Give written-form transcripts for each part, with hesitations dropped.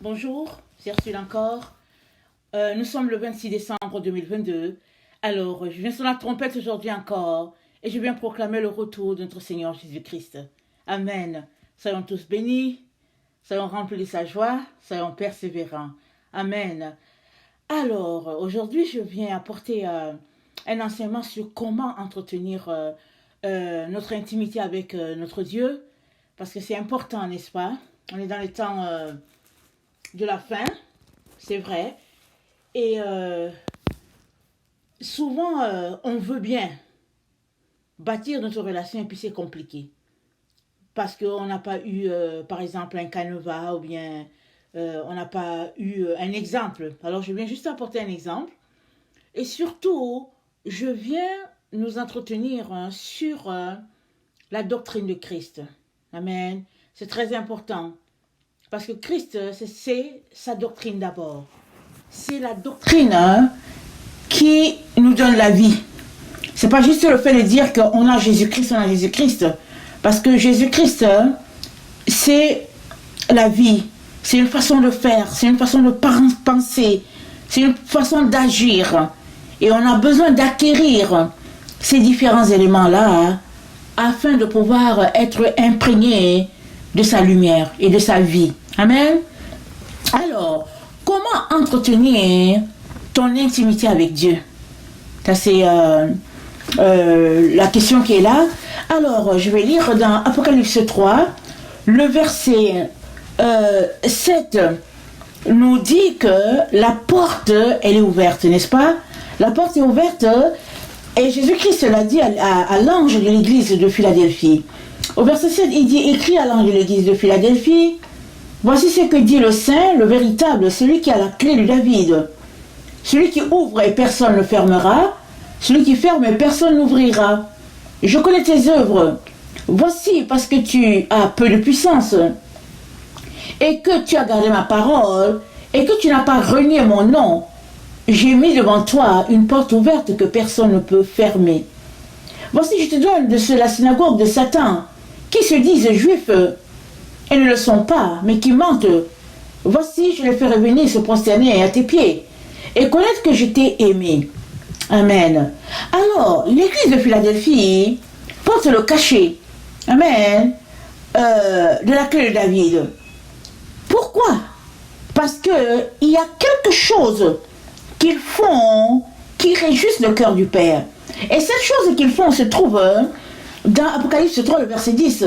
Bonjour, c'est Ursule encore. Nous sommes le 26 décembre 2022. Alors, je viens sur la trompette aujourd'hui encore et je viens proclamer le retour de notre Seigneur Jésus-Christ. Amen. Soyons tous bénis, soyons remplis de sa joie, soyons persévérants. Amen. Alors, aujourd'hui, je viens apporter un enseignement sur comment entretenir notre intimité avec notre Dieu, parce que c'est important, n'est-ce pas? On est dans les temps de la fin, c'est vrai, et souvent on veut bien bâtir notre relation et puis c'est compliqué, parce qu'on n'a pas eu, par exemple, un canevas ou bien on n'a pas eu un exemple. Alors je viens juste apporter un exemple, et surtout, je viens nous entretenir sur la doctrine de Christ. Amen. C'est très important. Parce que Christ, c'est sa doctrine d'abord. C'est la doctrine qui nous donne la vie. C'est pas juste le fait de dire qu'on a Jésus-Christ, on a Jésus-Christ. Parce que Jésus-Christ, c'est la vie. C'est une façon de faire, c'est une façon de penser, c'est une façon d'agir. Et on a besoin d'acquérir ces différents éléments-là afin de pouvoir être imprégné de sa lumière et de sa vie. Amen. Alors, comment entretenir ton intimité avec Dieu? Ça, c'est la question qui est là. Alors, je vais lire dans Apocalypse 3, le verset 7 nous dit que la porte, elle est ouverte, n'est-ce pas? La porte est ouverte et Jésus-Christ l'a dit à l'ange de l'église de Philadelphie. Au verset 7, il dit, écrit à l'ange de l'église de Philadelphie, voici ce que dit le Saint, le véritable, celui qui a la clé de David. Celui qui ouvre et personne ne fermera, celui qui ferme et personne n'ouvrira. Je connais tes œuvres. Voici parce que tu as peu de puissance et que tu as gardé ma parole et que tu n'as pas renié mon nom. J'ai mis devant toi une porte ouverte que personne ne peut fermer. Voici, je te donne de la synagogue de Satan, qui se disent juifs et ne le sont pas, mais qui mentent. Voici, je les ferai venir se prosterner à tes pieds et connaître que je t'ai aimé. Amen. Alors, l'église de Philadelphie porte le cachet, amen, de la clé de David. Pourquoi? Parce qu'il y a quelque chose qu'ils font qui réjouissent le cœur du Père. Et cette chose qu'ils font se trouve dans Apocalypse 3, le verset 10.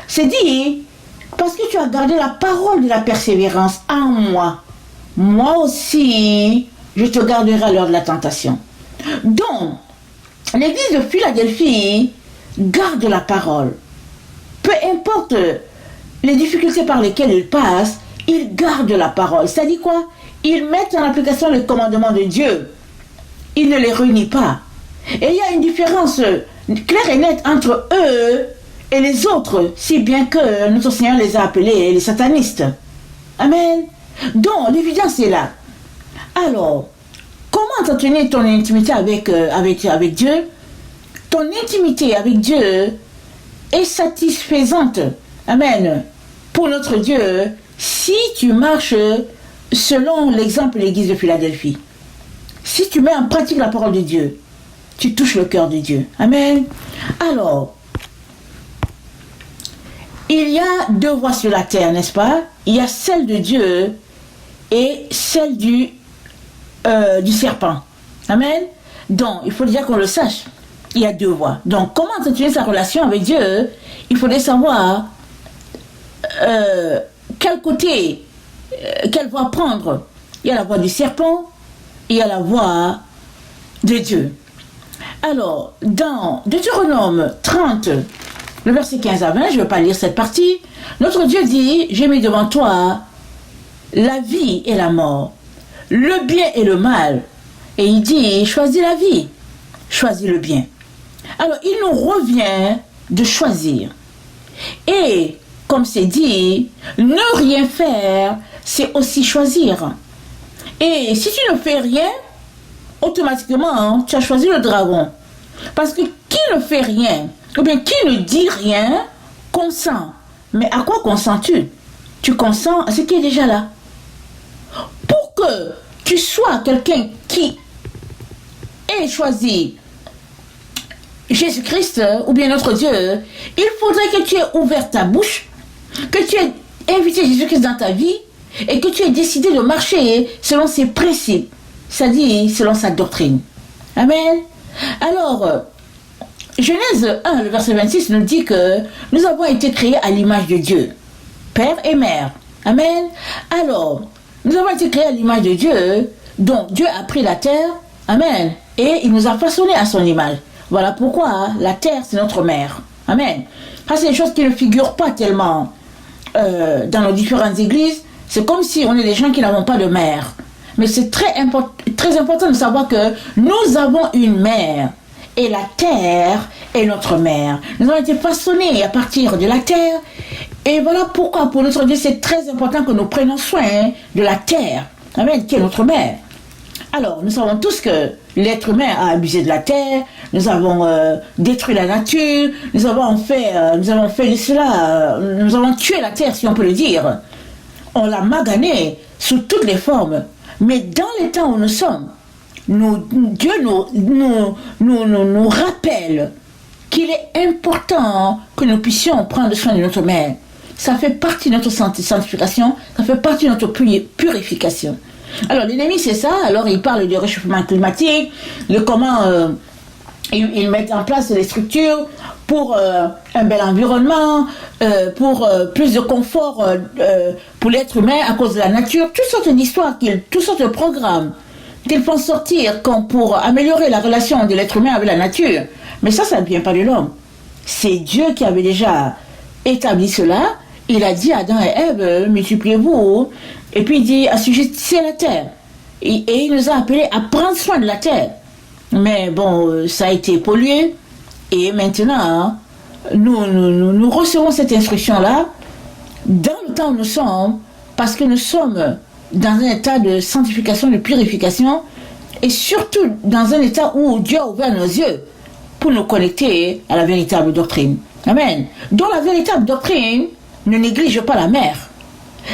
C'est dit, parce que tu as gardé la parole de la persévérance en moi, moi aussi, je te garderai à l'heure de la tentation. Donc, l'église de Philadelphie garde la parole. Peu importe les difficultés par lesquelles ils passent, ils gardent la parole. C'est-à-dire quoi? Ils mettent en application les commandements de Dieu. Ils ne les renient pas. Et il y a une différence claire et nette entre eux et les autres, si bien que notre Seigneur les a appelés les satanistes. Amen. Donc, l'évidence est là. Alors, comment entretenir ton intimité avec Dieu? Ton intimité avec Dieu est satisfaisante. Amen. Pour notre Dieu, si tu marches selon l'exemple de l'église de Philadelphie, si tu mets en pratique la parole de Dieu, tu touches le cœur de Dieu. Amen. Alors, il y a deux voies sur la terre, n'est-ce pas? Il y a celle de Dieu et celle du serpent. Amen. Donc, il faut déjà qu'on le sache. Il y a deux voies. Donc, comment entretenir sa relation avec Dieu? Il faudrait savoir quel côté, quelle voie prendre. Il y a la voie du serpent, il y a la voie de Dieu. Alors, dans Deutéronome 30, le verset 15 à 20, je ne vais pas lire cette partie, notre Dieu dit, j'ai mis devant toi la vie et la mort, le bien et le mal. Et il dit, choisis la vie, choisis le bien. Alors, il nous revient de choisir. Et, comme c'est dit, ne rien faire, c'est aussi choisir. Et si tu ne fais rien, automatiquement, tu as choisi le dragon. Parce que qui ne fait rien, ou bien qui ne dit rien, consent. Mais à quoi consens-tu? Tu consens à ce qui est déjà là. que tu sois quelqu'un qui ait choisi Jésus-Christ ou bien notre Dieu, il faudrait que tu aies ouvert ta bouche, que tu aies invité Jésus-Christ dans ta vie et que tu aies décidé de marcher selon ses principes, c'est-à-dire selon sa doctrine. Amen. Alors, Genèse 1, le verset 26 nous dit que nous avons été créés à l'image de Dieu, Père et Mère. Amen. Alors, nous avons été créés à l'image de Dieu, donc Dieu a pris la terre, Amen, et il nous a façonnés à son image. Voilà pourquoi la terre, c'est notre mère. Amen. Ça, c'est des choses qui ne figurent pas tellement dans nos différentes églises. C'est comme si on est des gens qui n'avons pas de mère. Mais c'est très important de savoir que nous avons une mère. Et la terre est notre mère. Nous avons été façonnés à partir de la terre. Et voilà pourquoi, pour notre Dieu, c'est très important que nous prenions soin de la terre. Amen, qui est notre mère. Alors, nous savons tous que l'être humain a abusé de la terre, nous avons détruit la nature, nous avons fait de cela, nous avons tué la terre, si on peut le dire. On l'a maganée sous toutes les formes. Mais dans les temps où nous sommes, Dieu nous rappelle qu'il est important que nous puissions prendre soin de notre mère. Ça fait partie de notre sanctification, ça fait partie de notre purification. Alors l'ennemi c'est ça, alors il parle du réchauffement climatique, de comment ils mettent en place les structures pour un bel environnement, pour plus de confort pour l'être humain à cause de la nature, toutes sortes d'histoires, toutes sortes de programmes qu'ils font sortir comme pour améliorer la relation de l'être humain avec la nature. Mais ça ne vient pas de l'homme. C'est Dieu qui avait déjà établi cela. Il a dit à Adam et Ève, multipliez-vous, et puis il dit, assujettissez la terre. Et il nous a appelés à prendre soin de la terre. Mais bon, ça a été pollué, et maintenant, nous recevons cette instruction-là dans le temps où nous sommes, parce que nous sommes dans un état de sanctification, de purification, et surtout dans un état où Dieu a ouvert nos yeux pour nous connecter à la véritable doctrine. Amen. Donc la véritable doctrine ne néglige pas la mère.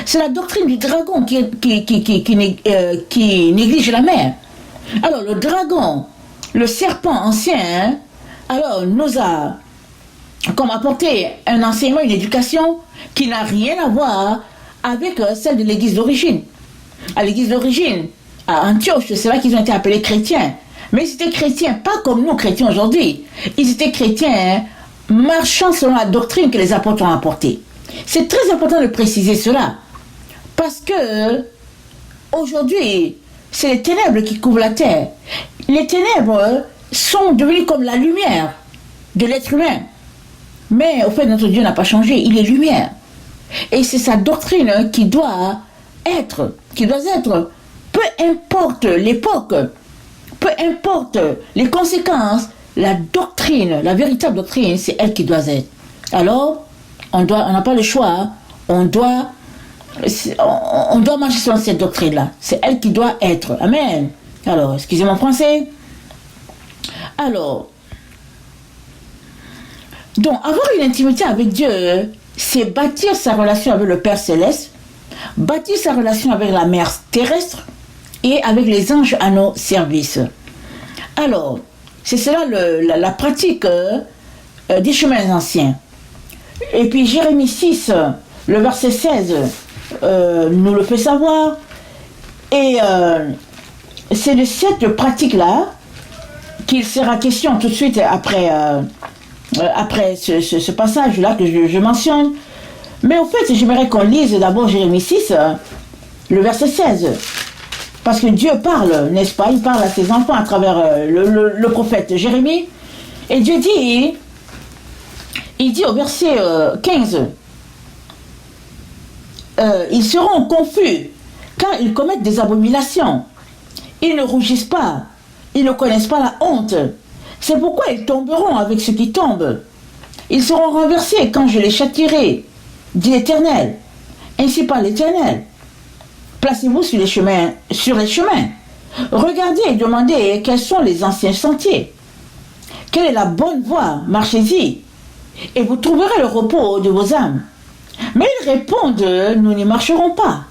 C'est la doctrine du dragon qui néglige la mère. Alors le dragon, le serpent ancien, alors nous a comme apporté un enseignement, une éducation qui n'a rien à voir avec celle de l'église d'origine. À l'église d'origine, à Antioche, c'est là qu'ils ont été appelés chrétiens. Mais ils étaient chrétiens, pas comme nous chrétiens aujourd'hui. Ils étaient chrétiens marchant selon la doctrine que les apôtres ont apportée. C'est très important de préciser cela. Parce que aujourd'hui, c'est les ténèbres qui couvrent la terre. Les ténèbres sont devenues comme la lumière de l'être humain. Mais au fait, notre Dieu n'a pas changé, il est lumière. Et c'est sa doctrine qui doit être, peu importe l'époque, peu importe les conséquences, la doctrine, la véritable doctrine, c'est elle qui doit être. Alors, on n'a pas le choix, on doit marcher selon cette doctrine-là. C'est elle qui doit être. Amen. Alors, excusez mon français. Alors, donc, avoir une intimité avec Dieu, c'est bâtir sa relation avec le Père Céleste, bâtir sa relation avec la Mère terrestre et avec les anges à nos services. Alors, c'est cela la pratique des chemins anciens. Et puis Jérémie 6, le verset 16, nous le fait savoir. Et c'est de cette pratique-là qu'il sera question tout de suite après ce passage-là que je mentionne. Mais au fait, j'aimerais qu'on lise d'abord Jérémie 6, le verset 16. Parce que Dieu parle, n'est-ce pas? Il parle à ses enfants à travers le prophète Jérémie. Et Dieu dit, il dit au verset 15, ils seront confus car ils commettent des abominations. Ils ne rougissent pas, ils ne connaissent pas la honte. C'est pourquoi ils tomberont avec ceux qui tombent. Ils seront renversés quand je les châtierai, dit l'Éternel. Ainsi parle l'Éternel. Placez-vous sur les chemins. Regardez et demandez quels sont les anciens sentiers. Quelle est la bonne voie? Marchez-y, et vous trouverez le repos de vos âmes. Mais ils répondent, nous n'y marcherons pas.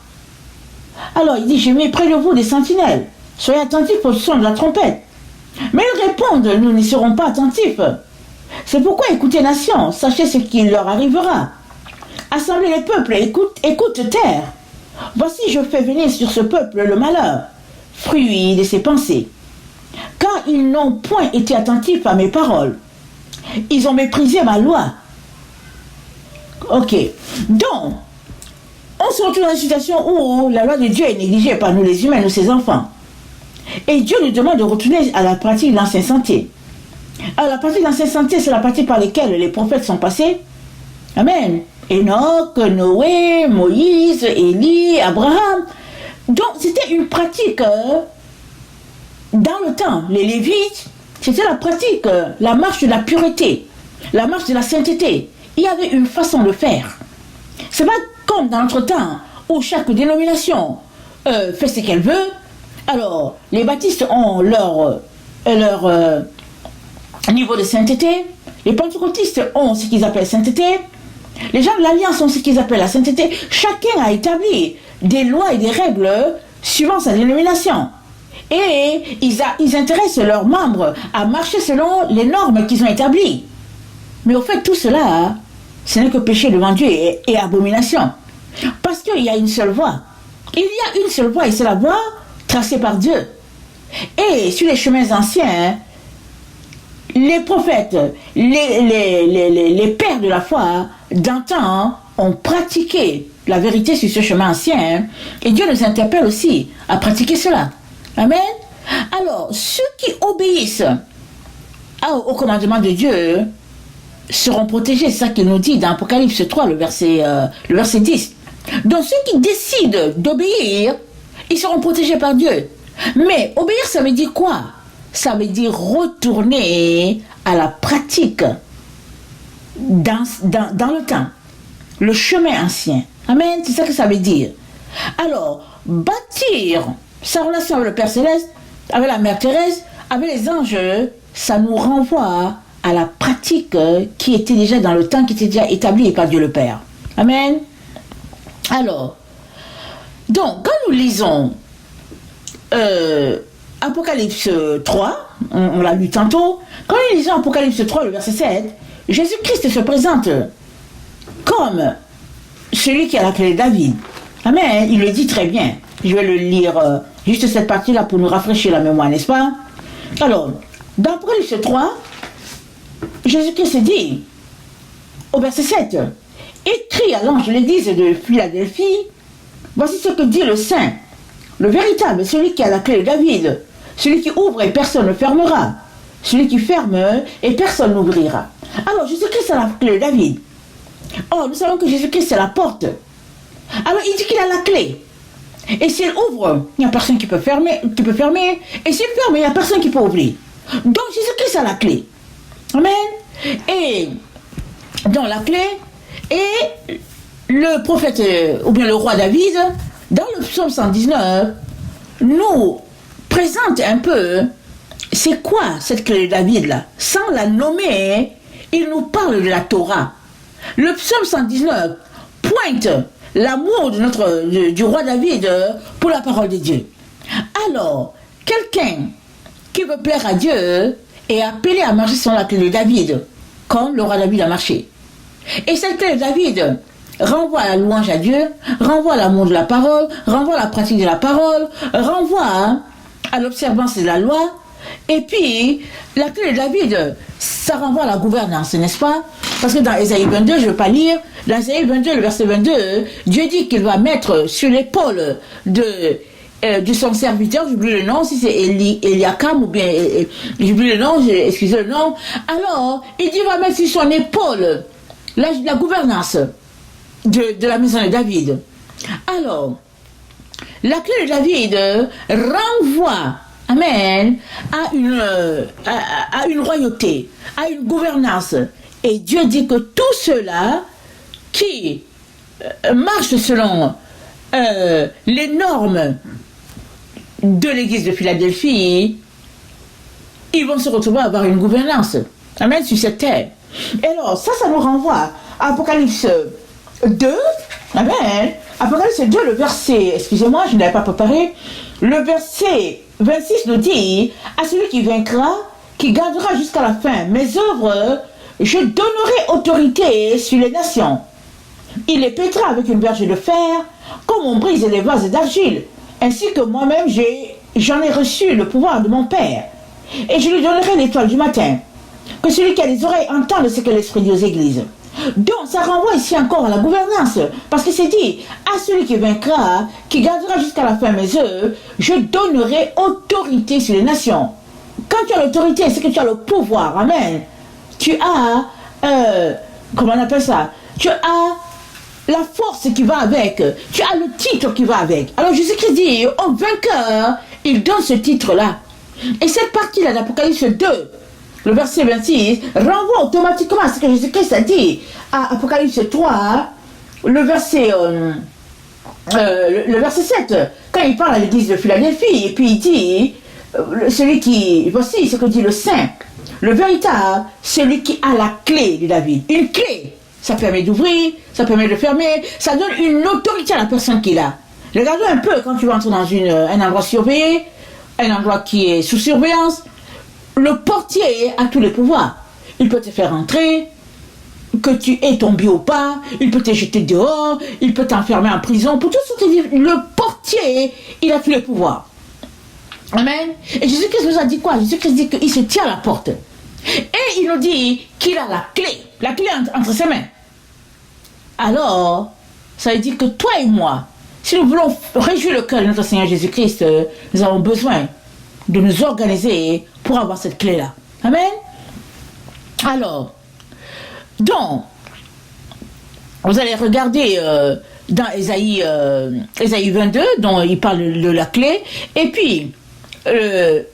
Alors il dit, j'ai mis près de vous des sentinelles. Soyez attentifs au son de la trompette. Mais ils répondent, nous n'y serons pas attentifs. C'est pourquoi écoutez nation, sachez ce qui leur arrivera. Assemblez les peuples, écoute terre. Voici je fais venir sur ce peuple le malheur, fruit de ses pensées. Car ils n'ont point été attentifs à mes paroles. Ils ont méprisé ma loi. Ok. Donc, on se retrouve dans une situation où la loi de Dieu est négligée par nous les humains, nous ses enfants. Et Dieu nous demande de retourner à la pratique de l'ancien sentier. Alors la pratique de l'ancien sentier, c'est la pratique par laquelle les prophètes sont passés. Amen. Enoch, Noé, Moïse, Élie, Abraham. Donc c'était une pratique dans le temps. Les Lévites, c'était la pratique, la marche de la pureté, la marche de la sainteté. Il y avait une façon de faire. C'est pas comme dans notre temps où chaque dénomination fait ce qu'elle veut. Alors, les baptistes ont leur niveau de sainteté. Les pentecôtistes ont ce qu'ils appellent sainteté. Les gens de l'Alliance ont ce qu'ils appellent la sainteté. Chacun a établi des lois et des règles suivant sa dénomination. Et ils intéressent leurs membres à marcher selon les normes qu'ils ont établies. Mais au fait, tout cela, ce n'est que péché devant Dieu et abomination. Parce qu'il y a une seule voie. Il y a une seule voie et c'est la voie tracée par Dieu. Et sur les chemins anciens, les prophètes, les pères de la foi d'antan ont pratiqué la vérité sur ce chemin ancien. Et Dieu nous interpelle aussi à pratiquer cela. Amen. Alors, ceux qui obéissent au commandement de Dieu seront protégés. C'est ça qu'il nous dit dans Apocalypse 3, le verset 10. Donc ceux qui décident d'obéir, ils seront protégés par Dieu. Mais obéir, ça veut dire quoi? Ça veut dire retourner à la pratique dans le temps, le chemin ancien. Amen, c'est ça que ça veut dire. Alors, bâtir sa relation avec le Père Céleste, avec la Mère Thérèse, avec les anges, ça nous renvoie à la pratique qui était déjà dans le temps, qui était déjà établie par Dieu le Père. Amen. Alors, donc, quand nous lisons Apocalypse 3, on l'a lu tantôt, quand nous lisons Apocalypse 3, le verset 7, Jésus-Christ se présente comme celui qui a la clé de David. Amen, il le dit très bien. Je vais le lire juste cette partie-là pour nous rafraîchir la mémoire, n'est-ce pas? Alors, dans Apocalypse 3, Jésus-Christ dit, au verset 7, écrit à l'ange de l'église de Philadelphie, voici ce que dit le Saint, le véritable, celui qui a la clé de David, celui qui ouvre et personne ne fermera, celui qui ferme et personne n'ouvrira. Alors, Jésus-Christ a la clé de David. Or, nous savons que Jésus-Christ c'est la porte. Alors, il dit qu'il a la clé. Et s'il ouvre, il n'y a personne qui peut fermer. Et s'il ferme, il n'y a personne qui peut ouvrir. Donc, Jésus-Christ a la clé. Amen. Et dans la clé, et le prophète, ou bien le roi David, dans le psaume 119, nous présente un peu, c'est quoi cette clé de David-là? Sans la nommer, il nous parle de la Torah. Le psaume 119 pointe l'amour du roi David pour la parole de Dieu. Alors, quelqu'un qui veut plaire à Dieu est appelé à marcher sur la clé de David, comme le roi David a marché. Et cette clé de David renvoie à la louange à Dieu, renvoie à l'amour de la parole, renvoie à la pratique de la parole, renvoie à l'observance de la loi. Et puis, la clé de David, ça renvoie à la gouvernance, n'est-ce pas? Parce que dans Ésaïe 22, je ne vais pas lire, dans Ésaïe 22, le verset 22, Dieu dit qu'il va mettre sur l'épaule de son serviteur, j'oublie le nom, si c'est Eliakam ou bien, j'oublie le nom, excusez le nom. Alors, il dit qu'il va mettre sur son épaule la gouvernance de la maison de David. Alors, la clé de David renvoie, amen, à une royauté, à une gouvernance. Et Dieu dit que tous ceux-là qui marchent selon les normes de l'église de Philadelphie, ils vont se retrouver à avoir une gouvernance, amen, sur cette terre. Et alors, ça nous renvoie à Apocalypse 2, amen, Apocalypse 2, le verset, excusez-moi, je ne l'avais pas préparé, le verset 26 nous dit, à celui qui vaincra, qui gardera jusqu'à la fin mes œuvres, je donnerai autorité sur les nations. Il les pètera avec une berge de fer, comme on brise les vases d'argile, ainsi que moi-même j'en ai reçu le pouvoir de mon Père. Et je lui donnerai l'étoile du matin. Que celui qui a les oreilles entende ce que l'Esprit dit aux églises. Donc ça renvoie ici encore à la gouvernance, parce que c'est dit, à celui qui vaincra, qui gardera jusqu'à la fin mes œuvres, je donnerai autorité sur les nations. Quand tu as l'autorité, c'est que tu as le pouvoir, amen. Tu as, comment on appelle ça, tu as la force qui va avec, tu as le titre qui va avec. Alors Jésus-Christ dit, au vainqueur, il donne ce titre-là. Et cette partie-là d'Apocalypse 2, le verset 26, renvoie automatiquement à ce que Jésus-Christ a dit à Apocalypse 3, le verset 7, quand il parle à l'église de Philadelphie, et puis il dit, celui qui, voici ce que dit le Saint, le véritable, celui qui a la clé de David. Une clé, ça permet d'ouvrir, ça permet de fermer, ça donne une autorité à la personne qui l'a. Regardez un peu quand tu vas entrer dans un endroit surveillé, un endroit qui est sous surveillance, le portier a tous les pouvoirs. Il peut te faire entrer, que tu aies tombé ou pas, il peut te jeter dehors, il peut t'enfermer en prison, pour tout ce que le portier, il a tous les pouvoirs. Amen. Et Jésus-Christ nous a dit quoi? Jésus-Christ dit qu'il se tient à la porte. Et il nous dit qu'il a la clé entre ses mains. Alors, ça veut dire que toi et moi, si nous voulons réjouir le cœur de notre Seigneur Jésus-Christ, nous avons besoin de nous organiser pour avoir cette clé-là. Amen. Alors, donc, vous allez regarder dans Ésaïe 22, dont il parle de la clé, et puis le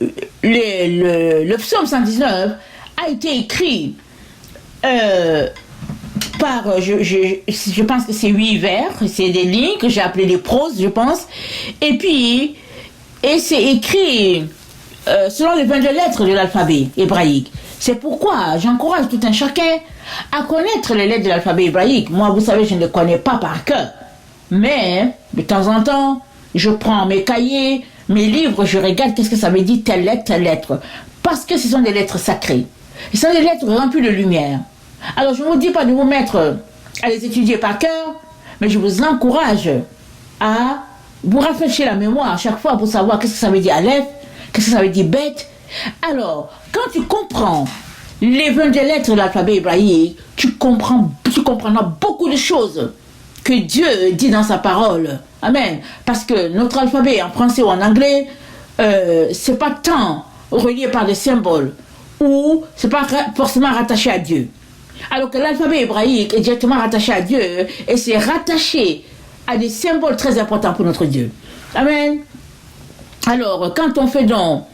psaume 119 a été écrit par, je pense que c'est 8 vers, c'est des lignes que j'ai appelées des proses, je pense, et c'est écrit selon les 22 lettres de l'alphabet hébraïque. C'est pourquoi j'encourage tout un chacun à connaître les lettres de l'alphabet hébraïque. Moi, vous savez, je ne les connais pas par cœur, mais de temps en temps, je prends mes cahiers, mes livres, je regarde qu'est-ce que ça veut dire telle lettre, parce que ce sont des lettres sacrées. Ce sont des lettres remplies de lumière. Alors, je ne vous dis pas de vous mettre à les étudier par cœur, mais je vous encourage à vous rafraîchir la mémoire à chaque fois pour savoir qu'est-ce que ça veut dire Aleph, qu'est-ce que ça veut dire bête. Alors, quand tu comprends les 22 lettres de l'alphabet hébraïque, tu comprendras beaucoup de choses que Dieu dit dans sa parole. Amen. Parce que notre alphabet en français ou en anglais, c'est pas tant relié par des symboles ou c'est pas forcément rattaché à Dieu. Alors que l'alphabet hébraïque est directement rattaché à Dieu et c'est rattaché à des symboles très importants pour notre Dieu. Amen. Alors, quand on fait donc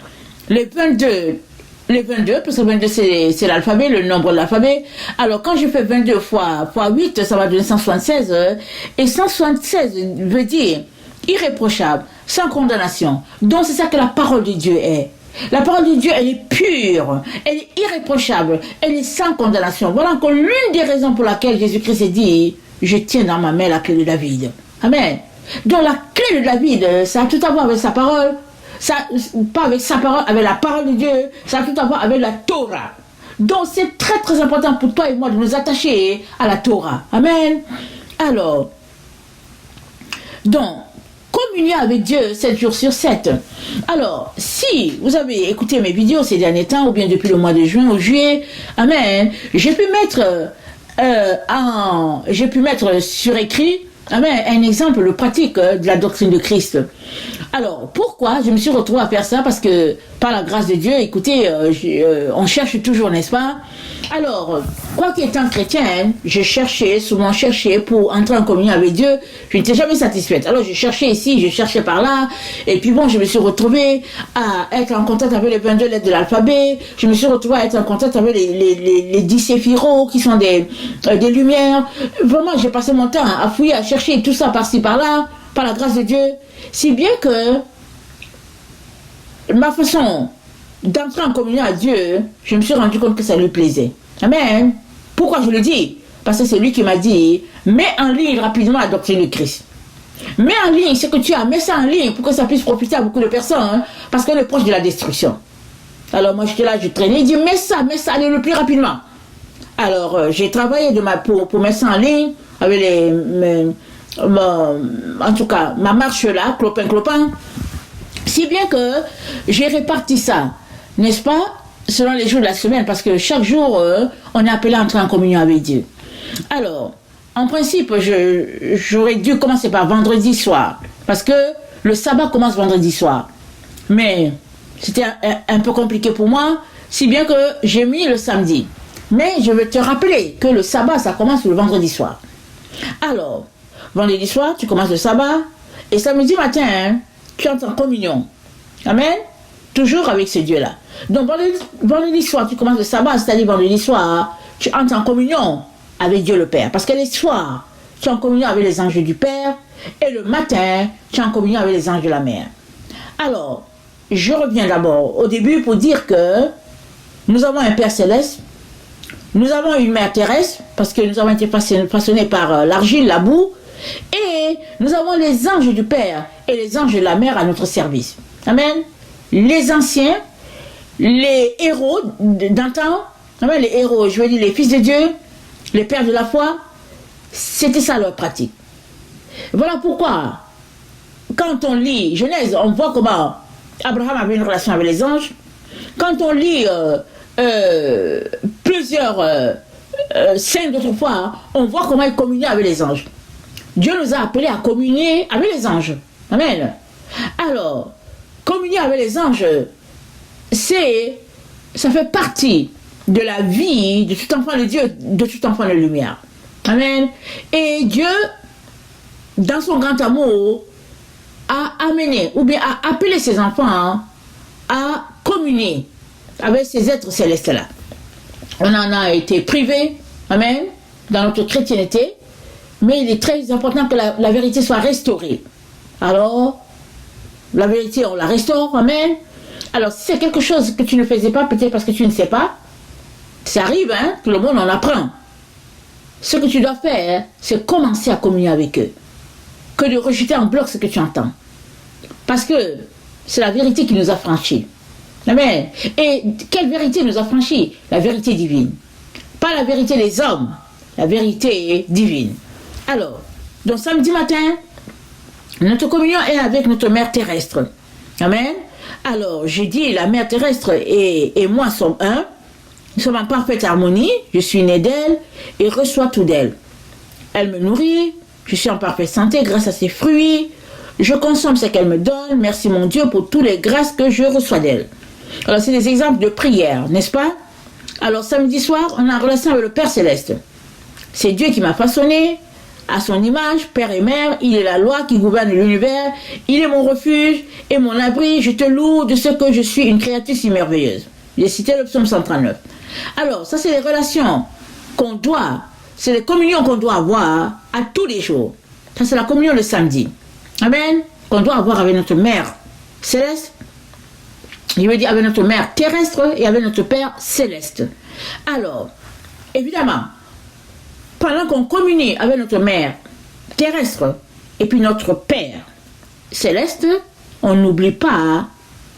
les 22, parce que 22 c'est l'alphabet, le nombre de l'alphabet. Alors, quand je fais 22 fois 8, ça va donner 176. Et 176 veut dire irréprochable, sans condamnation. Donc, c'est ça que la parole de Dieu est. La parole de Dieu, elle est pure, elle est irréprochable, elle est sans condamnation. Voilà encore l'une des raisons pour laquelle Jésus-Christ a dit, je tiens dans ma main la clé de David. Amen. Donc, la clé de David, ça a tout à voir avec sa parole. Ça, pas avec sa parole, avec la parole de Dieu, ça a tout à voir avec la Torah. Donc c'est très très important pour toi et moi de nous attacher à la Torah. Amen. Alors, donc, communier avec Dieu 7 jours sur 7. Alors, si vous avez écouté mes vidéos ces derniers temps, ou bien depuis le mois de juin ou juillet, amen, j'ai pu mettre sur écrit, amen, un exemple pratique de la doctrine de Christ. Alors, pourquoi je me suis retrouvée à faire ça? Parce que, par la grâce de Dieu, écoutez, on cherche toujours, n'est-ce pas? Alors, quoi qu'étant chrétienne, souvent cherché pour entrer en communion avec Dieu, je n'étais jamais satisfaite. Alors, je cherchais ici, je cherchais par là, et puis bon, je me suis retrouvée à être en contact avec les 22 lettres de l'alphabet, je me suis retrouvée à être en contact avec les 10 séphiros, qui sont des lumières. Vraiment, j'ai passé mon temps à fouiller, à chercher tout ça par-ci, par-là, par la grâce de Dieu. Si bien que ma façon d'entrer en communion à Dieu, je me suis rendu compte que ça lui plaisait. Amen. Pourquoi je le dis? Parce que c'est lui qui m'a dit, mets en ligne rapidement la doctrine de Christ. Mets en ligne ce que tu as, mets ça en ligne pour que ça puisse profiter à beaucoup de personnes, hein, parce qu'on est proche de la destruction. Alors moi j'étais là, je traînais, il dit mets ça, allez le plus rapidement. Alors j'ai travaillé pour mettre ça en ligne, avec en tout cas ma marche là, clopin, si bien que j'ai réparti ça, n'est-ce pas, selon les jours de la semaine, parce que chaque jour on est appelé à entrer en communion avec Dieu. Alors, en principe, j'aurais dû commencer par vendredi soir, parce que le sabbat commence vendredi soir. Mais c'était un peu compliqué pour moi, si bien que j'ai mis le samedi. Mais je veux te rappeler que le sabbat, ça commence le vendredi soir. Alors, vendredi soir, tu commences le sabbat, et samedi matin, hein, tu entres en communion. Amen. Toujours avec ce Dieu-là. Donc, vendredi soir, tu commences le sabbat, c'est-à-dire vendredi soir, tu entres en communion avec Dieu le Père. Parce que les soirs, tu es en communion avec les anges du Père, et le matin, tu es en communion avec les anges de la Mère. Alors, je reviens d'abord au début pour dire que nous avons un Père céleste, nous avons une Mère terrestre, parce que nous avons été façonnés par l'argile, la boue, et nous avons les anges du Père et les anges de la Mère à notre service. Amen. Les anciens, les héros d'antan, les héros, je veux dire les fils de Dieu, les pères de la foi, c'était ça leur pratique. Voilà pourquoi, quand on lit Genèse, on voit comment Abraham avait une relation avec les anges. Quand on lit plusieurs scènes d'autrefois, on voit comment il communiait avec les anges. Dieu nous a appelés à communier avec les anges. Amen. Alors, communier avec les anges, ça fait partie de la vie de tout enfant de Dieu, de tout enfant de lumière. Amen. Et Dieu, dans son grand amour, a amené, ou bien a appelé ses enfants à communier avec ces êtres célestes-là. On en a été privés, amen, dans notre chrétienté, mais il est très important que la vérité soit restaurée. Alors, la vérité, on la restaure, amen. Alors, si c'est quelque chose que tu ne faisais pas, peut-être parce que tu ne sais pas, ça arrive, hein, tout le monde en apprend. Ce que tu dois faire, c'est commencer à communier avec eux, que de rejeter en bloc ce que tu entends. Parce que c'est la vérité qui nous a franchis. Amen. Et quelle vérité nous a franchis? La vérité divine. Pas la vérité des hommes, la vérité divine. Alors, donc samedi matin, notre communion est avec notre mère terrestre. Amen. Alors, j'ai dit, la mère terrestre et moi sommes un. Nous sommes en parfaite harmonie. Je suis né d'elle et reçois tout d'elle. Elle me nourrit. Je suis en parfaite santé grâce à ses fruits. Je consomme ce qu'elle me donne. Merci mon Dieu pour toutes les grâces que je reçois d'elle. Alors, c'est des exemples de prière, n'est-ce pas? Alors, samedi soir, on est en relation avec le Père Céleste. C'est Dieu qui m'a façonné à son image, Père et Mère. Il est la loi qui gouverne l'univers. Il est mon refuge et mon abri. Je te loue de ce que je suis une créature si merveilleuse. J'ai cité le psaume 139. Alors, ça, c'est les relations qu'on doit, c'est les communions qu'on doit avoir à tous les jours. Ça, c'est la communion le samedi. Amen. Qu'on doit avoir avec notre Mère Céleste. Je veux dire avec notre Mère terrestre et avec notre Père Céleste. Alors, évidemment, pendant qu'on communie avec notre Mère terrestre et puis notre Père Céleste, on n'oublie pas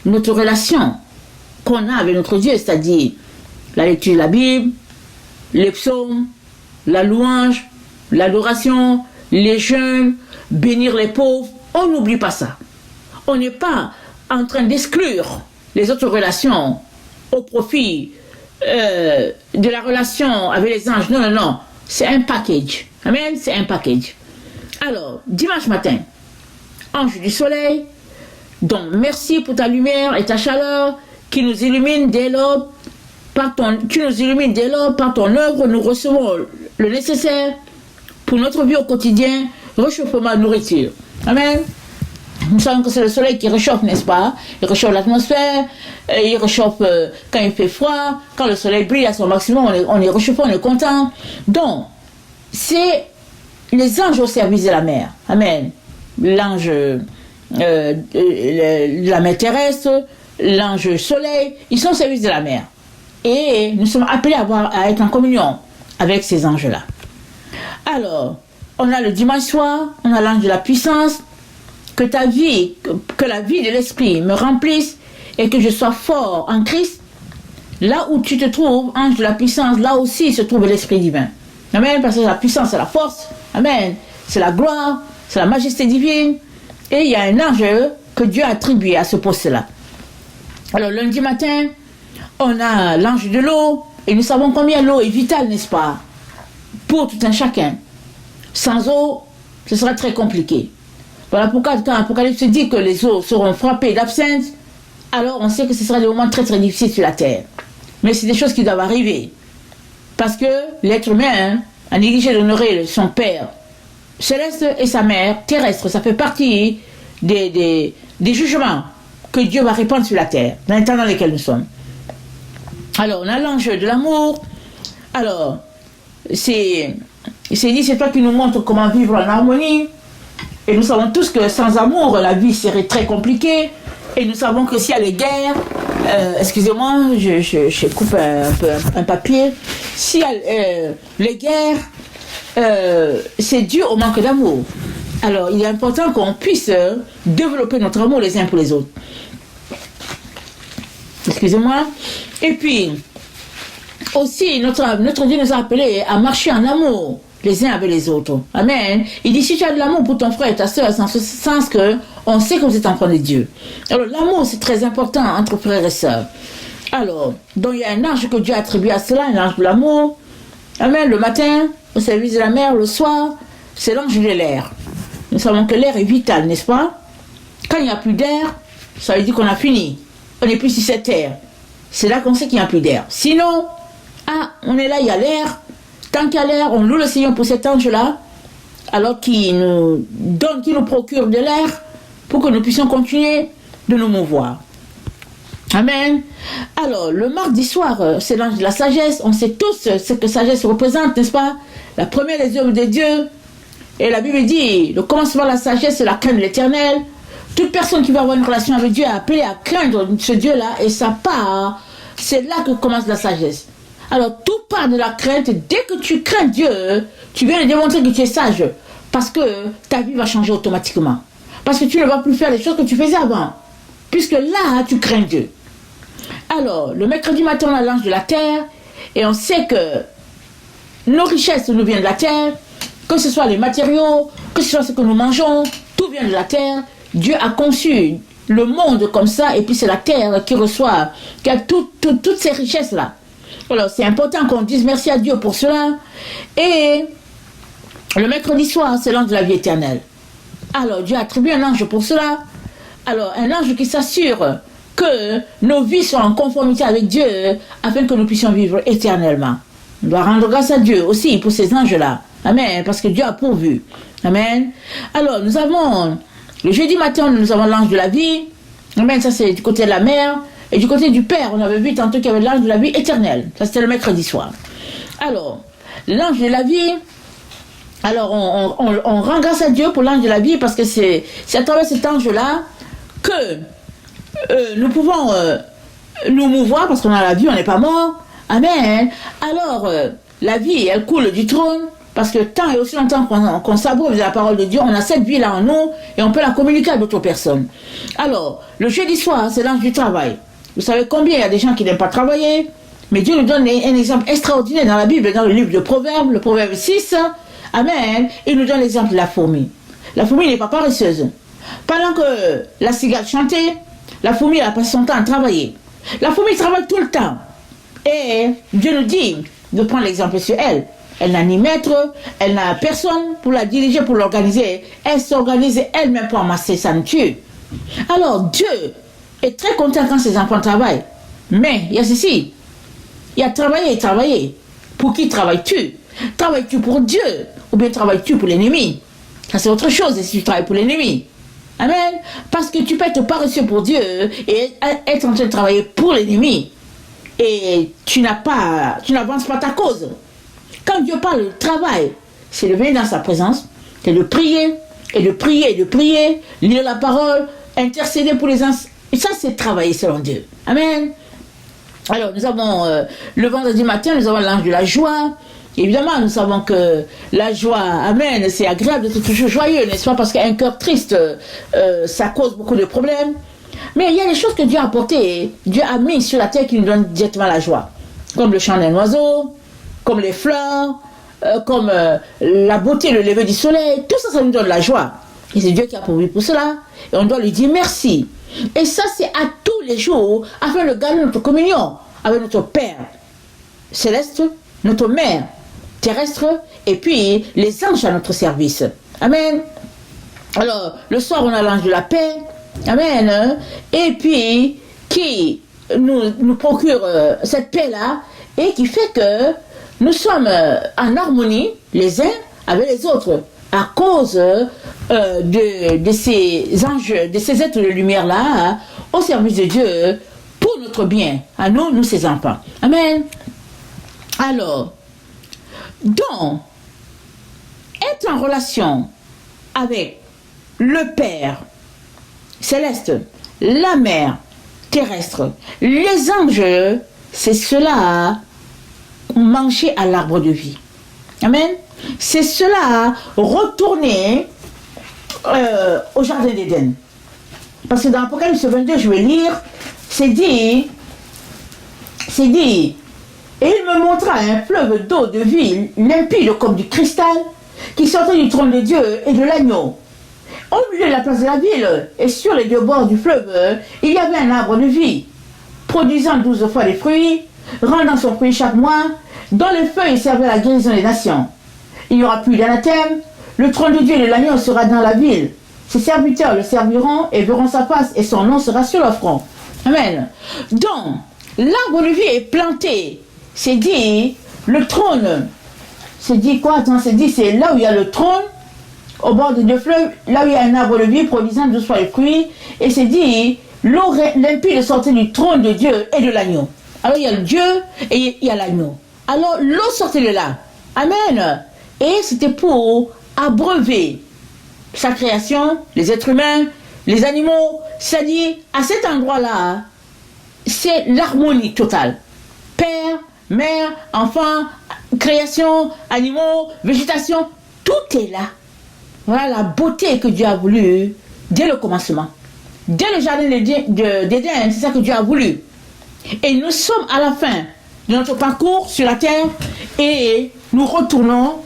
notre relation qu'on a avec notre Dieu, c'est-à-dire la lecture de la Bible, les psaumes, la louange, l'adoration, les jeûnes, bénir les pauvres. On n'oublie pas ça. On n'est pas en train d'exclure les autres relations au profit de la relation avec les anges. Non, non, non. C'est un package. Amen. C'est un package. Alors, dimanche matin, ange du soleil, donc merci pour ta lumière et ta chaleur qui nous illumine dès l'aube. Tu nous illumines dès l'aube par ton œuvre. Nous recevons le nécessaire pour notre vie au quotidien, réchauffement, nourriture. Amen. Nous savons que c'est le soleil qui réchauffe, n'est-ce pas? Il réchauffe l'atmosphère, il réchauffe quand il fait froid, quand le soleil brille à son maximum, on est réchauffé, on est content. Donc, c'est les anges au service de la mer. Amen. L'ange, la mer terrestre, l'ange soleil, ils sont au service de la mer. Et nous sommes appelés à être en communion avec ces anges-là. Alors, on a le dimanche soir, on a l'ange de la puissance. Que ta vie, que la vie de l'esprit me remplisse et que je sois fort en Christ. Là où tu te trouves, ange de la puissance, là aussi se trouve l'esprit divin. Amen, parce que la puissance, c'est la force. Amen, c'est la gloire, c'est la majesté divine. Et il y a un ange que Dieu a attribué à ce poste-là. Alors lundi matin, on a l'ange de l'eau. Et nous savons combien l'eau est vitale, n'est-ce pas? Pour tout un chacun. Sans eau, ce sera très compliqué. Voilà pourquoi quand l'Apocalypse dit que les eaux seront frappées d'absinthe, alors on sait que ce sera des moments très très difficiles sur la terre. Mais c'est des choses qui doivent arriver. Parce que l'être humain a négligé d'honorer son père céleste et sa mère terrestre. Ça fait partie des jugements que Dieu va répandre sur la terre, dans les temps dans lesquels nous sommes. Alors, on a l'ange de l'amour. Alors, c'est dit, c'est toi qui nous montre comment vivre en harmonie. Et nous savons tous que sans amour, la vie serait très compliquée. Et nous savons que s'il y a les guerres, excusez-moi, je coupe un papier. S'il y a les guerres, c'est dû au manque d'amour. Alors, il est important qu'on puisse développer notre amour les uns pour les autres. Excusez-moi. Et puis, aussi, notre Dieu nous a appelés à marcher en amour les uns avec les autres. Amen. Il dit, si tu as de l'amour pour ton frère et ta soeur, c'est en ce sens que on sait que vous êtes enfants de Dieu. Alors, l'amour, c'est très important entre frères et sœurs. Alors, donc il y a un ange que Dieu a attribué à cela, un ange de l'amour. Amen. Le matin, au service de la mer, le soir, c'est l'ange de l'air. Nous savons que l'air est vital, n'est-ce pas? Quand il n'y a plus d'air, ça veut dire qu'on a fini. On n'est plus sur cette terre. C'est là qu'on sait qu'il n'y a plus d'air. Sinon, on est là, il y a l'air. Tant qu'il y a l'air, on loue le Seigneur pour cet ange-là, alors qu'il nous donne, qu'il nous procure de l'air pour que nous puissions continuer de nous mouvoir. Amen. Alors, le mardi soir, c'est l'ange de la sagesse. On sait tous ce que sagesse représente, n'est-ce pas? La première des œuvres de Dieu. Et la Bible dit, le commencement de la sagesse, c'est la crainte de l'Éternel. Toute personne qui va avoir une relation avec Dieu est appelée à craindre ce Dieu-là, et ça part, c'est là que commence la sagesse. Alors, tout part de la crainte. Dès que tu crains Dieu, tu viens de démontrer que tu es sage. Parce que ta vie va changer automatiquement. Parce que tu ne vas plus faire les choses que tu faisais avant. Puisque là, tu crains Dieu. Alors, le mercredi matin, on a l'ange de la terre. Et on sait que nos richesses nous viennent de la terre. Que ce soit les matériaux, que ce soit ce que nous mangeons, tout vient de la terre. Dieu a conçu le monde comme ça. Et puis c'est la terre qui reçoit, qui a toutes ces richesses-là. Alors, c'est important qu'on dise merci à Dieu pour cela. Et le mercredi soir, c'est l'ange de la vie éternelle. Alors, Dieu a attribué un ange pour cela. Alors, un ange qui s'assure que nos vies sont en conformité avec Dieu afin que nous puissions vivre éternellement. On doit rendre grâce à Dieu aussi pour ces anges-là. Amen. Parce que Dieu a pourvu. Amen. Alors, nous avons, le jeudi matin, nous avons l'ange de la vie. Amen. Ça, c'est du côté de la mère. Et du côté du Père, on avait vu tantôt qu'il y avait l'ange de la vie éternelle. Ça, c'était le mercredi soir. Alors, l'ange de la vie, alors on rend grâce à Dieu pour l'ange de la vie parce que c'est à travers cet ange-là que nous pouvons nous mouvoir parce qu'on a la vie, on n'est pas mort. Amen. Alors, la vie, elle coule du trône parce que tant et aussi longtemps qu'on s'abreuve de la parole de Dieu, on a cette vie-là en nous et on peut la communiquer à d'autres personnes. Alors, le jeudi soir, c'est l'ange du travail. Vous savez combien il y a des gens qui n'aiment pas travailler, mais Dieu nous donne un exemple extraordinaire dans la Bible, dans le livre de Proverbes, le Proverbe 6. Amen. Il nous donne l'exemple de la fourmi. La fourmi n'est pas paresseuse. Pendant que la cigale chantait, la fourmi a passé son temps à travailler. La fourmi travaille tout le temps. Et Dieu nous dit de prendre l'exemple sur elle. Elle n'a ni maître, elle n'a personne pour la diriger, pour l'organiser. Elle s'organise elle-même pour amasser sa nourriture. Alors Dieu est très content quand ses enfants travaillent. Mais il y a ceci. Il y a travailler et travailler. Pour qui travailles-tu? Travailles-tu pour Dieu ou bien travailles-tu pour l'ennemi? Ça c'est autre chose si tu travailles pour l'ennemi. Amen. Parce que tu peux être paresseux pour Dieu et être en train de travailler pour l'ennemi. Et tu n'avances pas ta cause. Quand Dieu parle de travail, c'est de venir dans sa présence, c'est de prier, et de prier, et de prier, lire la parole, intercéder pour les uns. Et ça, c'est travailler selon Dieu. Amen. Alors, nous avons le vendredi matin, nous avons l'ange de la joie. Évidemment, nous savons que la joie, amen, c'est agréable d'être toujours joyeux, n'est-ce pas? Parce qu'un cœur triste, ça cause beaucoup de problèmes. Mais il y a des choses que Dieu a apportées, Dieu a mis sur la terre qui nous donnent directement la joie. Comme le chant d'un oiseau, comme les fleurs, comme la beauté, le lever du soleil. Tout ça, ça nous donne la joie. Et c'est Dieu qui a pourvu pour cela. Et on doit lui dire merci. Et ça, c'est à tous les jours, afin de garder notre communion avec notre Père céleste, notre Mère terrestre, et puis les anges à notre service. Amen. Alors, le soir, on a l'ange de la paix. Amen. Et puis, qui nous procure cette paix-là, et qui fait que nous sommes en harmonie les uns avec les autres, à cause de ces anges, de ces êtres de lumière-là, hein, au service de Dieu, pour notre bien, à nous ses enfants. Amen. Alors, donc, être en relation avec le Père céleste, la Mère terrestre, les anges, c'est cela, manger à l'arbre de vie. Amen. C'est cela, retourner au jardin d'Éden. Parce que dans l'Apocalypse 22, je vais lire, c'est dit, et il me montra un fleuve d'eau de vie limpide comme du cristal, qui sortait du trône de Dieu et de l'agneau. Au milieu de la place de la ville, et sur les deux bords du fleuve, il y avait un arbre de vie, produisant 12 fois les fruits, rendant son fruit chaque mois, dont les feuilles servaient à la guérison des nations. Il n'y aura plus d'anathème, le trône de Dieu et de l'agneau sera dans la ville. Ses serviteurs le serviront et verront sa face, et son nom sera sur leur front. Amen. Donc, l'arbre de vie est planté. C'est dit, le trône. C'est dit quoi? Attends, c'est dit, c'est là où il y a le trône, au bord des deux fleuves, là où il y a un arbre de vie produisant 12 fois les fruits. Et c'est dit, l'eau limpide sortait du trône de Dieu et de l'agneau. Alors il y a le Dieu et il y a l'agneau. Alors l'eau sortait de là. Amen. Et c'était pour abreuver sa création, les êtres humains, les animaux. C'est-à-dire, à cet endroit-là, c'est l'harmonie totale. Père, mère, enfant, création, animaux, végétation, tout est là. Voilà la beauté que Dieu a voulu dès le commencement. Dès le jardin d'Éden, c'est ça que Dieu a voulu. Et nous sommes à la fin de notre parcours sur la terre et nous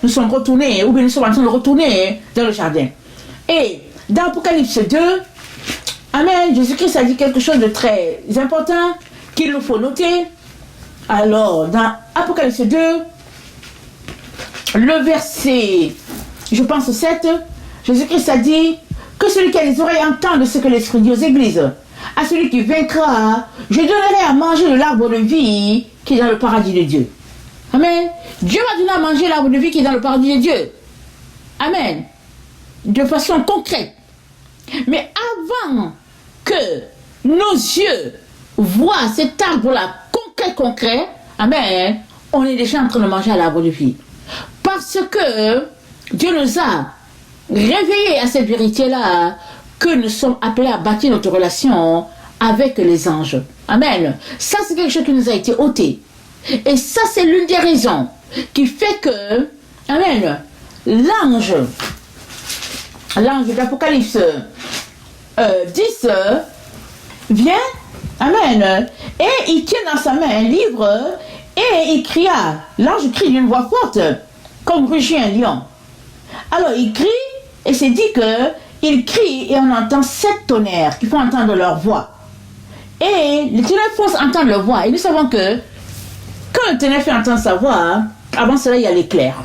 sommes retournés, ou bien nous sommes en train de retourner dans le jardin. Et dans Apocalypse 2, Amen, Jésus-Christ a dit quelque chose de très important qu'il nous faut noter. Alors, dans Apocalypse 2, le verset, je pense 7, Jésus-Christ a dit que celui qui a les oreilles entende ce que l'Esprit dit aux églises. À celui qui vaincra, je donnerai à manger de l'arbre de vie qui est dans le paradis de Dieu. Amen. Dieu va donner à manger l'arbre de vie qui est dans le paradis de Dieu. Amen. De façon concrète. Mais avant que nos yeux voient cet arbre-là concret, amen, on est déjà en train de manger à l'arbre de vie. Parce que Dieu nous a réveillés à cette vérité-là, que nous sommes appelés à bâtir notre relation avec les anges. Amen. Ça, c'est quelque chose qui nous a été ôté. Et ça, c'est l'une des raisons qui fait que, amen, l'ange d'Apocalypse 10 vient, amen, et il tient dans sa main un livre et il cria, l'ange crie d'une voix forte, comme rugit un lion. Alors il crie, et c'est dit que il crie et on entend 7 tonnerres qui font entendre leur voix. Et les tonnerres font entendre leur voix. Et nous savons que quand le tonnerre fait entendre sa voix, avant cela il y a l'éclair.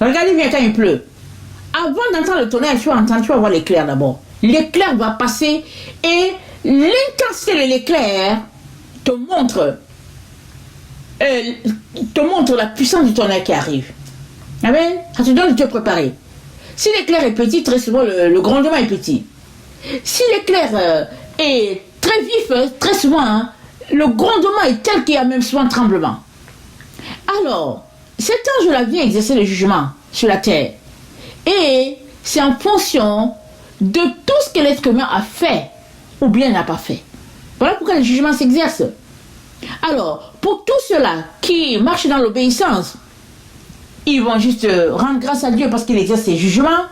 Regardez bien quand il pleut. Avant d'entendre le tonnerre, tu vas voir l'éclair d'abord. L'éclair va passer et l'intensité de l'éclair te montre la puissance du tonnerre qui arrive. Amen. Ça te donne de te préparer. Si l'éclair est petit, très souvent le grondement est petit. Si l'éclair est très vif, très souvent, le grondement est tel qu'il y a même souvent tremblement. Alors, cet ange-là vient exercer le jugement sur la terre. Et c'est en fonction de tout ce que l'être humain a fait ou bien n'a pas fait. Voilà pourquoi le jugement s'exerce. Alors, pour tous ceux-là qui marchent dans l'obéissance, ils vont juste rendre grâce à Dieu parce qu'il exerce ses jugements.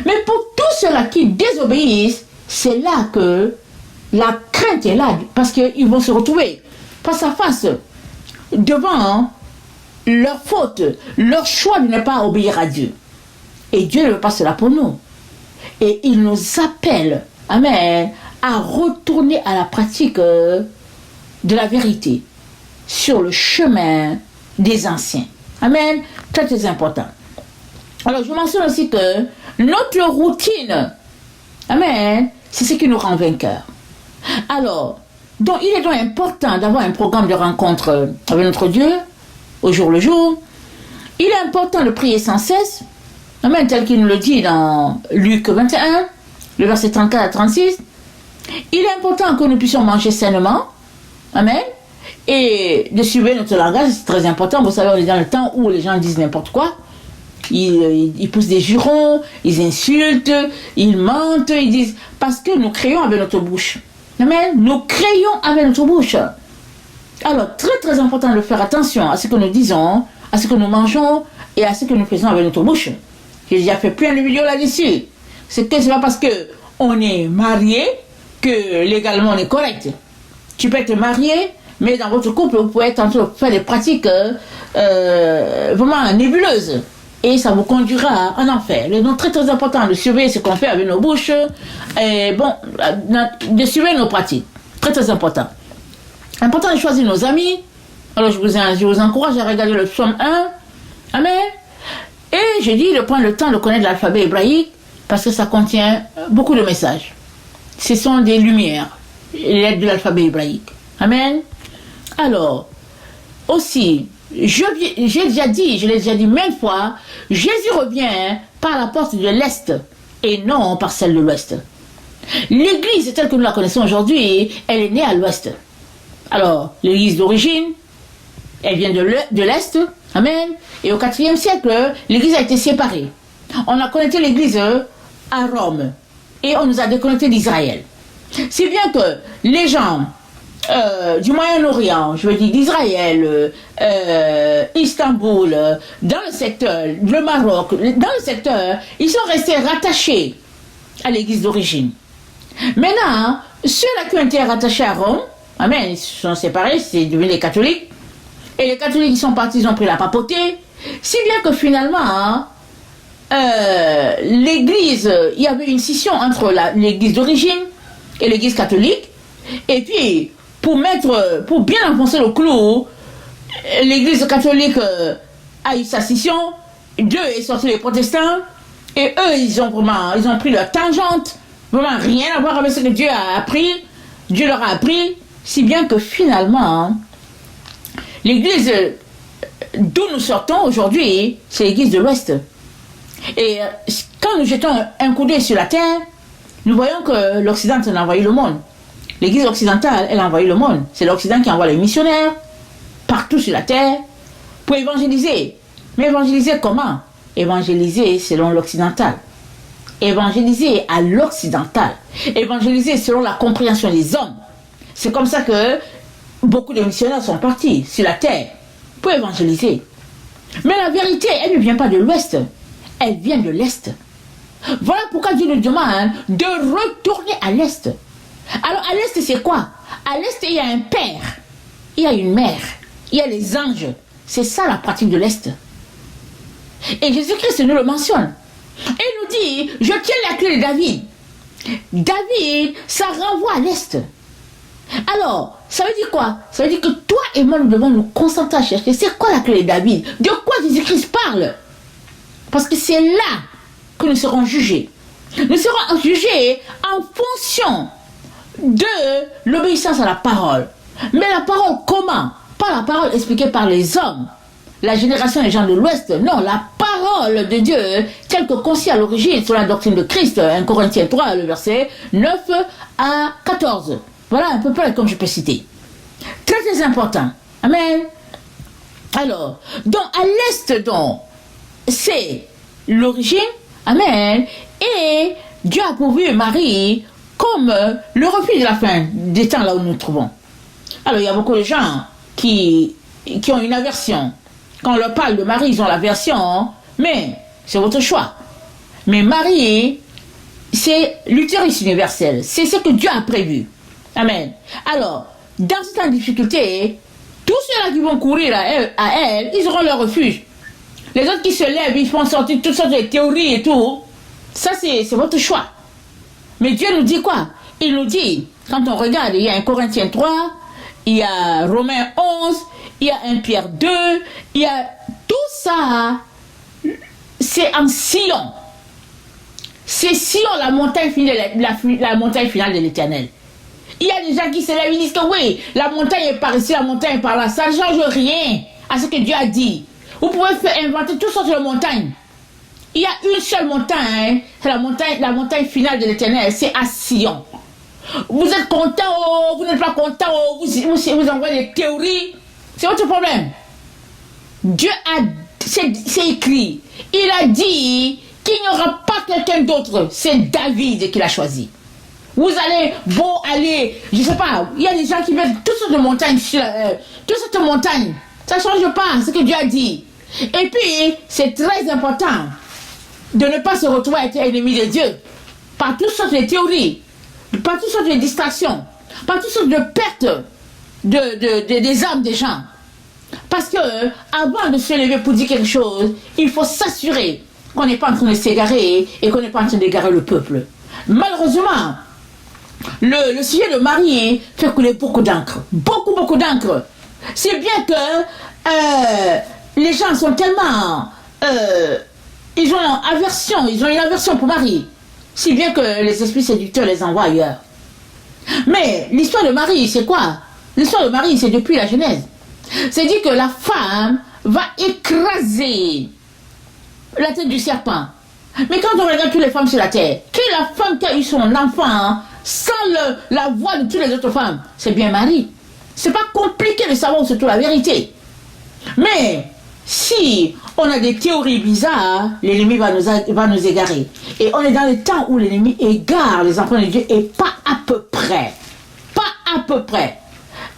Mais pour tous ceux-là qui désobéissent, c'est là que la crainte est là, parce qu'ils vont se retrouver face à face devant leur faute, leur choix de ne pas obéir à Dieu. Et Dieu ne veut pas cela pour nous. Et il nous appelle, amen, à retourner à la pratique de la vérité sur le chemin des anciens. Amen. Très très important. Alors je mentionne aussi que notre routine, amen, c'est ce qui nous rend vainqueurs. Alors, donc il est donc important d'avoir un programme de rencontre avec notre Dieu au jour le jour. Il est important de prier sans cesse, amen, tel qu'il nous le dit dans Luc 21, le verset 34 à 36. Il est important que nous puissions manger sainement, amen, et de suivre notre langage, c'est très important. Vous savez, on est dans le temps où les gens disent n'importe quoi. Ils poussent des jurons, ils insultent, ils mentent, ils disent, parce que nous créons avec notre bouche. Amen. Nous créons avec notre bouche. Alors, très très important de faire attention à ce que nous disons, à ce que nous mangeons et à ce que nous faisons avec notre bouche. J'ai déjà fait plein de vidéos là-dessus. C'est pas parce que on est marié que légalement on est correct. Tu peux être marié, mais dans votre couple, vous pouvez être en train de faire des pratiques vraiment nébuleuses. Et ça vous conduira en enfer. Donc, très très important de surveiller ce qu'on fait avec nos bouches. Et bon, de surveiller nos pratiques. Très très important. Important de choisir nos amis. Alors, je vous encourage à regarder le psaume 1. Amen. Et j'ai dit de prendre le temps de connaître l'alphabet hébraïque parce que ça contient beaucoup de messages. Ce sont des lumières, les lettres de l'alphabet hébraïque. Amen. Alors, aussi, je l'ai déjà dit maintes fois, Jésus revient par la porte de l'Est et non par celle de l'Ouest. L'église telle que nous la connaissons aujourd'hui, elle est née à l'Ouest. Alors, l'église d'origine, elle vient de l'Est, amen, et au IVe siècle, l'église a été séparée. On a connecté l'église à Rome et on nous a déconnecté d'Israël. C'est bien que les gens du Moyen-Orient, je veux dire d'Israël, Istanbul, dans le secteur, le Maroc, dans le secteur, ils sont restés rattachés à l'église d'origine. Maintenant, ceux-là qui ont été rattachés à Rome, amen, ils se sont séparés, c'est devenu les catholiques, et les catholiques qui sont partis, ils ont pris la papauté, si bien que finalement, l'église, il y avait une scission entre l'église d'origine et l'église catholique, et puis, pour bien enfoncer le clou, l'église catholique a eu sa scission, Dieu est sorti les protestants, et eux, ils ont pris leur tangente, vraiment rien à voir avec ce que Dieu a appris, Dieu leur a appris, si bien que finalement, l'église d'où nous sortons aujourd'hui, c'est l'église de l'Ouest. Et quand nous jetons un coup d'œil sur la terre, nous voyons que l'Occident a envahi le monde. L'église occidentale, elle a envahi le monde. C'est l'Occident qui envoie les missionnaires partout sur la terre pour évangéliser. Mais évangéliser comment? Évangéliser selon l'occidental. Évangéliser à l'occidental. Évangéliser selon la compréhension des hommes. C'est comme ça que beaucoup de missionnaires sont partis sur la terre pour évangéliser. Mais la vérité, elle ne vient pas de l'Ouest. Elle vient de l'Est. Voilà pourquoi Dieu nous demande de retourner à l'Est. Alors à l'Est, c'est quoi? À l'Est, il y a un père, il y a une mère, il y a les anges. C'est ça la pratique de l'Est. Et Jésus-Christ nous le mentionne. Et il nous dit, je tiens la clé de David. David, ça renvoie à l'Est. Alors, ça veut dire quoi? Ça veut dire que toi et moi, nous devons nous concentrer à chercher. C'est quoi la clé de David? De quoi Jésus-Christ parle? Parce que c'est là que nous serons jugés. Nous serons jugés en fonction de l'obéissance à la parole. Mais la parole comment? Pas la parole expliquée par les hommes, la génération des gens de l'Ouest. Non, la parole de Dieu, telle que conçue à l'origine sur la doctrine de Christ, 1 Corinthiens 3, le verset 9 à 14. Voilà un peu près comme je peux citer. Très très important. Amen. Alors, donc à l'Est, donc, c'est l'origine. Amen. Et Dieu a pourvu Marie comme le refuge de la fin des temps là où nous nous trouvons. Alors, il y a beaucoup de gens qui ont une aversion Quand on leur parle de Marie, ils ont la version, hein, mais c'est votre choix. Mais Marie, c'est l'utérus universel. C'est ce que Dieu a prévu. Amen. Alors, dans cette difficulté, tous ceux-là qui vont courir à elle, ils auront leur refuge. Les autres qui se lèvent, ils font sortir toutes sortes de théories et tout. Ça, c'est votre choix. Mais Dieu nous dit quoi? Il nous dit, quand on regarde, il y a 1 Corinthiens 3, il y a Romains 11, il y a 1 Pierre 2, il y a tout ça, c'est en Sion. C'est Sion, la montagne finale de l'Éternel. Il y a des gens qui se lèvent, ils disent que oui, la montagne est par ici, la montagne est par là. Ça ne change rien à ce que Dieu a dit. Vous pouvez inventer toutes sortes de montagnes. Il y a une seule montagne, c'est la montagne finale de l'Éternel, c'est à Sion. Vous êtes content, oh, vous n'êtes pas content, oh, vous envoyez des théories, c'est votre problème. Dieu a, c'est écrit, il a dit qu'il n'y aura pas quelqu'un d'autre, c'est David qui l'a choisi. Vous allez, aller, je ne sais pas, il y a des gens qui mettent toutes sortes de montagnes, toutes sortes de montagnes, ça ne change pas ce que Dieu a dit. Et puis, c'est très important de ne pas se retrouver à être ennemi de Dieu par toutes sortes de théories, par toutes sortes de distractions, par toutes sortes de pertes des âmes des gens. Parce que avant de se lever pour dire quelque chose, il faut s'assurer qu'on n'est pas en train de s'égarer et qu'on n'est pas en train d'égarer le peuple. Malheureusement, le sujet de Marie fait couler beaucoup d'encre. Beaucoup d'encre. C'est bien que les gens sont tellement... ils ont une aversion pour Marie. Si bien que les esprits séducteurs les envoient ailleurs. Mais l'histoire de Marie, c'est quoi? L'histoire de Marie, c'est depuis la Genèse. C'est dit que la femme va écraser la tête du serpent. Mais quand on regarde toutes les femmes sur la terre, qui est la femme qui a eu son enfant sans la voix de toutes les autres femmes? C'est bien Marie. C'est pas compliqué de savoir surtout la vérité. Mais si on a des théories bizarres, l'ennemi va nous égarer. Et on est dans le temps où l'ennemi égare les enfants de Dieu et pas à peu près. Pas à peu près.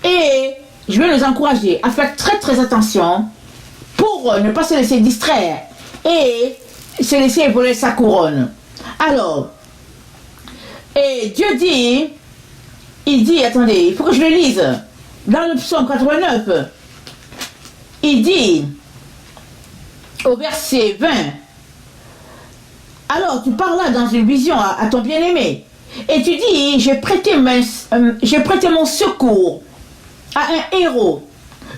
Et je vais nous encourager à faire très attention pour ne pas se laisser distraire et se laisser voler sa couronne. Alors, et Dieu dit, il dit, attendez, il faut que je le lise, dans le psaume 89, il dit, au verset 20, alors tu parles là dans une vision à ton bien-aimé, et tu dis, j'ai prêté mon secours à un héros.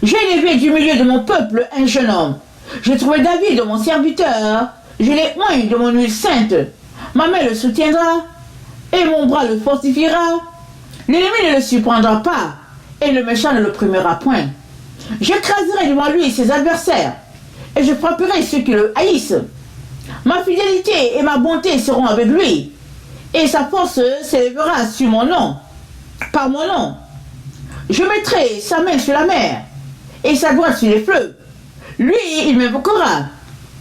J'ai élevé du milieu de mon peuple un jeune homme. J'ai trouvé David, de mon serviteur. Je l'ai oint de mon huile sainte. Ma main le soutiendra et mon bras le fortifiera. L'ennemi ne le surprendra pas et le méchant ne le primera point. J'écraserai devant lui ses adversaires et je frapperai ceux qui le haïssent. Ma fidélité et ma bonté seront avec lui et sa force s'élèvera sur mon nom, par mon nom. Je mettrai sa main sur la mer et sa droite sur les fleuves. Lui, il m'invoquera,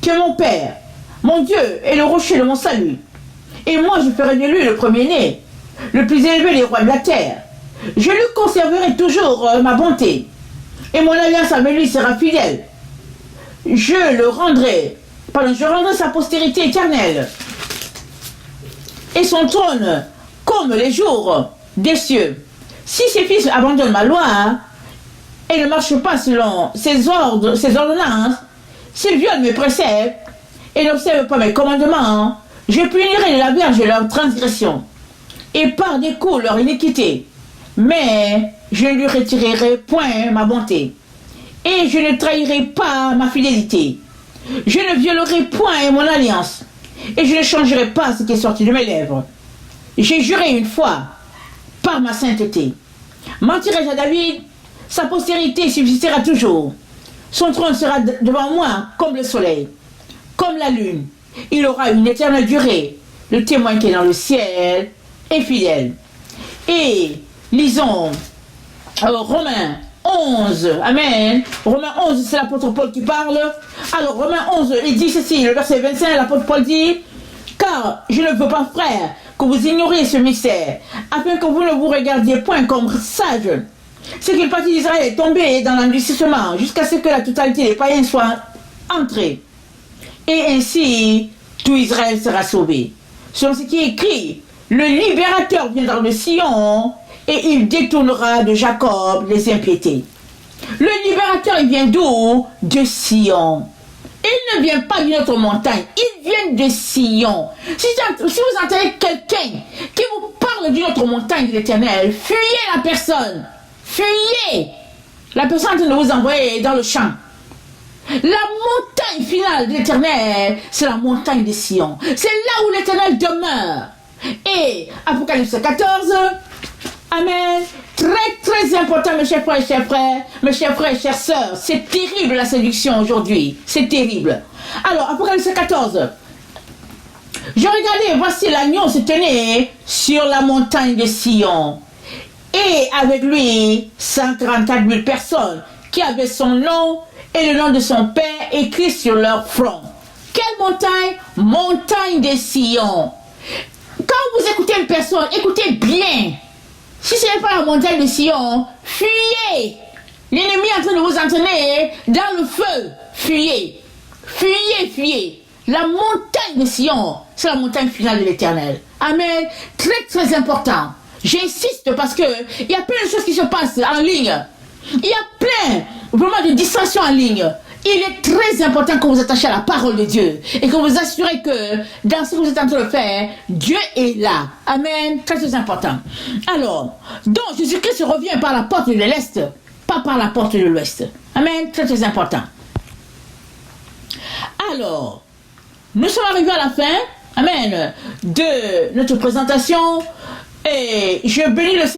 que mon Père, mon Dieu est le rocher de mon salut. Et moi, je ferai de lui le premier-né, le plus élevé des rois de la terre. Je lui conserverai toujours ma bonté, et mon alliance avec lui sera fidèle. Je rendrai sa postérité éternelle, et son trône comme les jours des cieux. Si ses fils abandonnent ma loi et ne marchent pas selon ses ordonnances, s'ils violent mes préceptes et n'observent pas mes commandements, je punirai de la verge leur transgression et par des coups leur iniquité. Mais je ne lui retirerai point ma bonté et je ne trahirai pas ma fidélité. Je ne violerai point mon alliance et je ne changerai pas ce qui est sorti de mes lèvres. J'ai juré une fois par ma sainteté. Mentirai-je à David? Sa postérité subsistera toujours. Son trône sera devant moi comme le soleil, comme la lune. Il aura une éternelle durée. Le témoin qui est dans le ciel est fidèle. Et lisons Romains 11. Amen. Romains 11, c'est l'apôtre Paul qui parle. Alors Romains 11, il dit ceci, le verset 25, l'apôtre Paul dit: car je ne veux pas, frère, que vous ignoriez ce mystère, afin que vous ne vous regardiez point comme sages, c'est que le parti d'Israël est tombé dans l'endurcissement jusqu'à ce que la totalité des païens soit entrée. Et ainsi, tout Israël sera sauvé. Selon ce qui est écrit, le libérateur viendra de Sion et il détournera de Jacob les impiétés. Le libérateur, il vient d'où? De Sion. Il ne vient pas d'une autre montagne, il vient de Sion. Si vous entendez quelqu'un qui vous parle d'une autre montagne de l'Éternel, fuyez la personne. Fuyez. La personne est en train de vous envoyer dans le champ. La montagne finale de l'Éternel, c'est la montagne de Sion. C'est là où l'Éternel demeure. Et Apocalypse 14, amen. Très important, mes chers frères et chers frères, mes chers frères et chères sœurs. C'est terrible la séduction aujourd'hui. C'est terrible. Alors, Apocalypse 14. Je regardais, voici l'agneau se tenait sur la montagne de Sion. Et avec lui, 144 000 personnes qui avaient son nom et le nom de son père écrit sur leur front. Quelle montagne? Montagne de Sion. Quand vous écoutez une personne, écoutez bien. Si ce n'est pas la montagne de Sion, fuyez. L'ennemi est en train de vous entraîner dans le feu. Fuyez. Fuyez, fuyez. La montagne de Sion, c'est la montagne finale de l'Éternel. Amen. Très important. J'insiste parce que il y a plein de choses qui se passent en ligne. Il y a plein vraiment de distractions en ligne. Il est très important que vous attachiez à la parole de Dieu et que vous assurez que dans ce que vous êtes en train de faire, Dieu est là. Amen. Très, très important. Alors, donc Jésus-Christ revient par la porte de l'Est, pas par la porte de l'Ouest. Amen. Très, très important. Alors, nous sommes arrivés à la fin, amen, de notre présentation et je bénis le